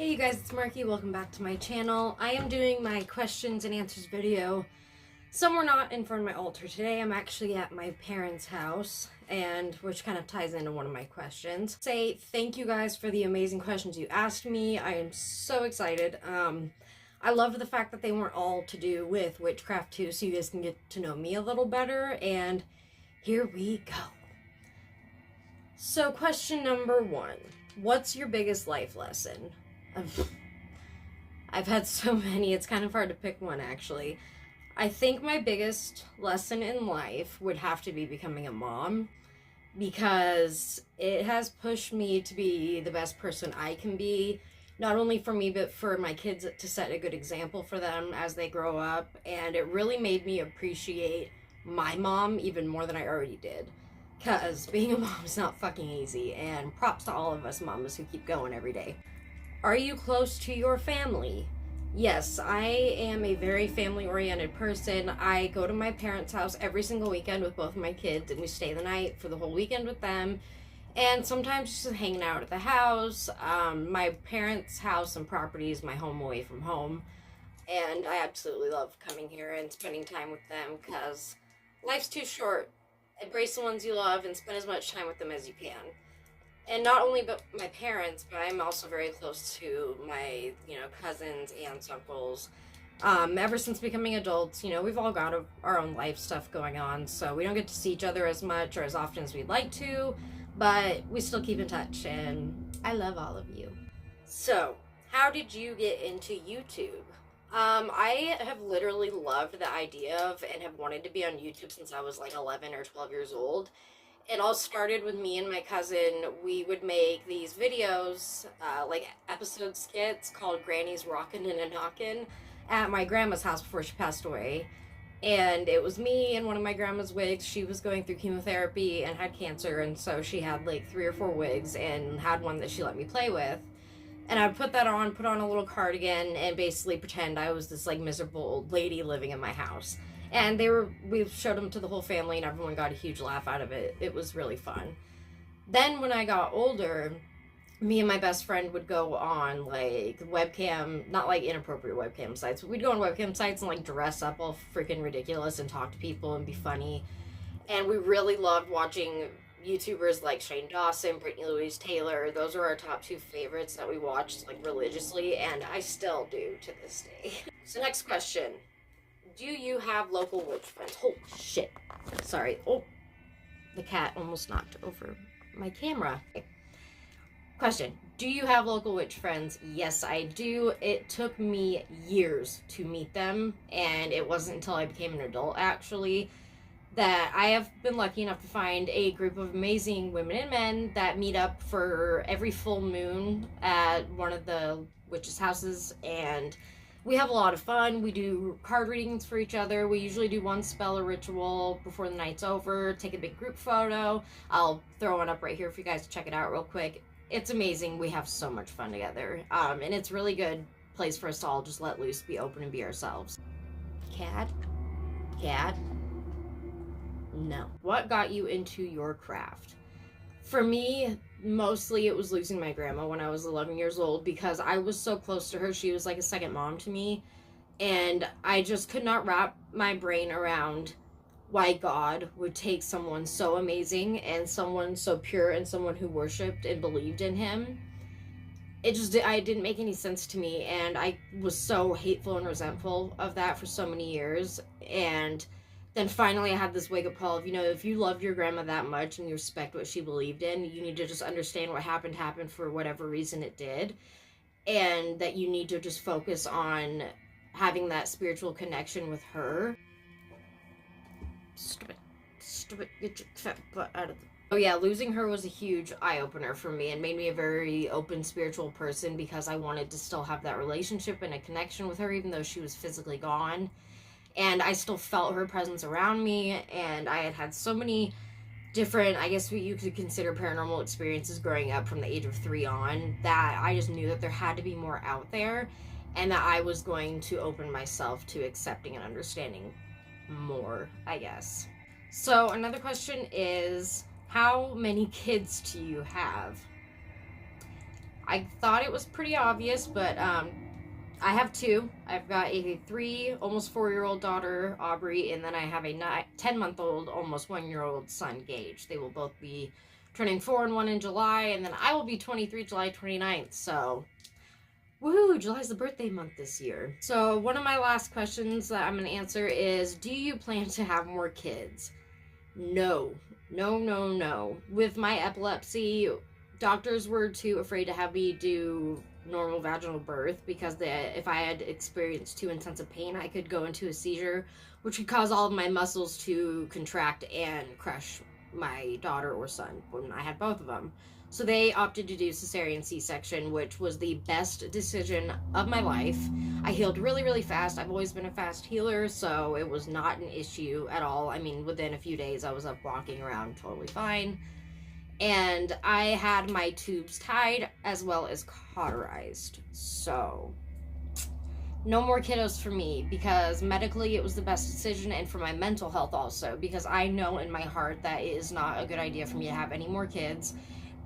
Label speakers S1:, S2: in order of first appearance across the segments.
S1: Hey you guys, it's Marky. Welcome back to my channel. I am doing my questions and answers video somewhere not in front of my altar. Today I'm actually at my parents' house, and which kind of ties into one of my questions. Say thank you guys for the amazing questions you asked me. I am so excited. I love the fact that they weren't all to do with witchcraft too, so you guys can get to know me a little better, and here we go. So question number 1. What's your biggest life lesson? I've had so many, it's kind of hard to pick one actually. I think my biggest lesson in life would have to be becoming a mom, because it has pushed me to be the best person I can be, not only for me but for my kids, to set a good example for them as they grow up. And it really made me appreciate my mom even more than I already did, because being a mom is not fucking easy, and props to all of us mamas who keep going every day. Are you close to your family? Yes, I am a very family-oriented person. I go to my parents' house every single weekend with both of my kids, and we stay the night for the whole weekend with them. And sometimes just hanging out at the house. My parents' house and property is my home away from home. And I absolutely love coming here and spending time with them, because life's too short. Embrace the ones you love and spend as much time with them as you can. And not only but my parents, but I'm also very close to my, cousins, aunts, uncles. Ever since becoming adults, we've all got our own life stuff going on, so we don't get to see each other as much or as often as we'd like to, but we still keep in touch, and I love all of you. So, how did you get into YouTube? I have literally loved the idea of and have wanted to be on YouTube since I was like 11 or 12 years old. It all started with me and my cousin. We would make these videos, like episode skits called Granny's Rockin' and a Knockin', at my grandma's house before she passed away. And it was me in one of my grandma's wigs. She was going through chemotherapy and had cancer, and so she had like 3 or 4 wigs and had one that she let me play with. And I'd put that on, put on a little cardigan, and basically pretend I was this like miserable old lady living in my house. And we showed them to the whole family, and everyone got a huge laugh out of it. It was really fun. Then when I got older, me and my best friend would go on like webcam, not like inappropriate webcam sites, but we'd go on webcam sites and like dress up all freaking ridiculous and talk to people and be funny. And we really loved watching YouTubers like Shane Dawson, Brittany Louise Taylor. Those are our top 2 favorites that we watched like religiously, and I still do to this day. So next question. Do you have local witch friends? Oh, shit. Sorry. Oh, the cat almost knocked over my camera. Okay. Question. Do you have local witch friends? Yes, I do. It took me years to meet them, and it wasn't until I became an adult, actually, that I have been lucky enough to find a group of amazing women and men that meet up for every full moon at one of the witches' houses, and we have a lot of fun. We do card readings for each other. We usually do one spell or ritual before the night's over, take a big group photo. I'll throw one up right here for you guys to check it out real quick. It's amazing. We have so much fun together. And it's a really good place for us to all just let loose, be open, and be ourselves. Cat? Cat? No. What got you into your craft? For me, mostly it was losing my grandma when I was 11 years old, because I was so close to her. She was like a second mom to me, and I just could not wrap my brain around why God would take someone so amazing and someone so pure and someone who worshipped and believed in him. I didn't make any sense to me, and I was so hateful and resentful of that for so many years. And then finally I had this wake up call of, if you loved your grandma that much and you respect what she believed in, you need to just understand what happened for whatever reason it did, and that you need to just focus on having that spiritual connection with her. Stupid, get your fat butt out of the... Oh yeah, losing her was a huge eye-opener for me and made me a very open spiritual person, because I wanted to still have that relationship and a connection with her even though she was physically gone. And I still felt her presence around me, and I had so many different, I guess what you could consider paranormal experiences growing up from the age of 3 on, that I just knew that there had to be more out there, and that I was going to open myself to accepting and understanding more, I guess. So another question is, how many kids do you have? I thought it was pretty obvious, but I have two. I've got a 3, almost 4-year-old daughter, Aubrey, and then I have a 10-month-old, almost 1-year-old son, Gage. They will both be turning 4 and 1 in July, and then I will be 23 July 29th, so woohoo, July's the birthday month this year. So one of my last questions that I'm going to answer is, do you plan to have more kids? No. No, no, no. With my epilepsy, doctors were too afraid to have me do normal vaginal birth because if I had experienced too intense of pain, I could go into a seizure, which could cause all of my muscles to contract and crush my daughter or son when I had both of them. So they opted to do cesarean C-section, which was the best decision of my life. I healed really, really fast. I've always been a fast healer, so it was not an issue at all. I mean, within a few days, I was up walking around totally fine. And I had my tubes tied as well as cauterized. So no more kiddos for me, because medically it was the best decision, and for my mental health also, because I know in my heart that it is not a good idea for me to have any more kids,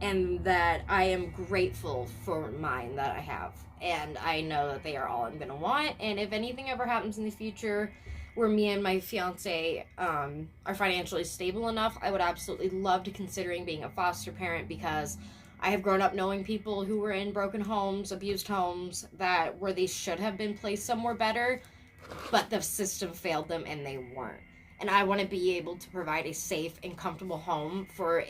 S1: and that I am grateful for mine that I have, and I know that they are all I'm gonna want. And if anything ever happens in the future where me and my fiance are financially stable enough, I would absolutely love to considering being a foster parent, because I have grown up knowing people who were in broken homes, abused homes, that where they should have been placed somewhere better, but the system failed them and they weren't. And I want to be able to provide a safe and comfortable home for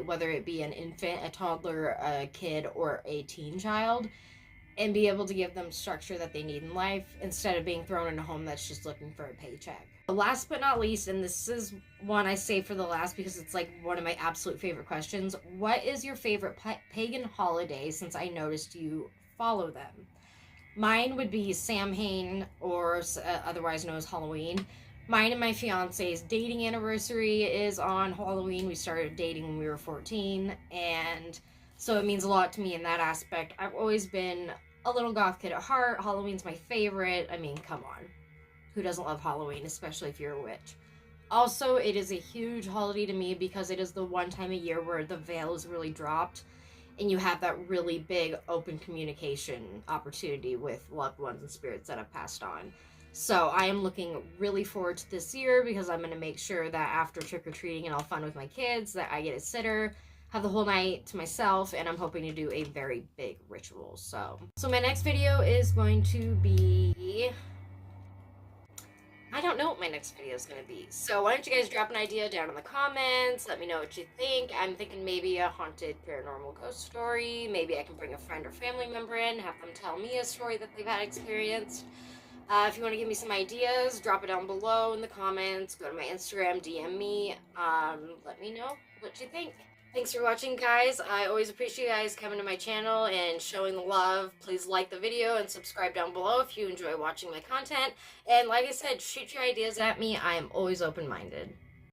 S1: whether it be an infant, a toddler, a kid, or a teen child, and be able to give them structure that they need in life instead of being thrown in a home that's just looking for a paycheck. Last but not least, and this is one I save for the last because it's like one of my absolute favorite questions, what is your favorite pagan holiday, since I noticed you follow them? Mine would be Samhain, or otherwise known as Halloween. Mine and my fiance's dating anniversary is on Halloween. We started dating when we were 14, and so it means a lot to me in that aspect. I've always been a little goth kid at heart. Halloween's my favorite. I mean, come on. Who doesn't love Halloween, especially if you're a witch? Also, it is a huge holiday to me because it is the one time a year where the veil is really dropped and you have that really big open communication opportunity with loved ones and spirits that have passed on. So I am looking really forward to this year because I'm going to make sure that after trick-or-treating and all fun with my kids that I get a sitter, have the whole night to myself, and I'm hoping to do a very big ritual. So my next video is going to be... I don't know what my next video is going to be. So why don't you guys drop an idea down in the comments. Let me know what you think. I'm thinking maybe a haunted paranormal ghost story. Maybe I can bring a friend or family member in, have them tell me a story that they've had experienced. If you want to give me some ideas, drop it down below in the comments. Go to my Instagram, DM me. Let me know what you think. Thanks for watching, guys. I always appreciate you guys coming to my channel and showing the love. Please like the video and subscribe down below if you enjoy watching my content. And like I said, shoot your ideas at me. I am always open-minded.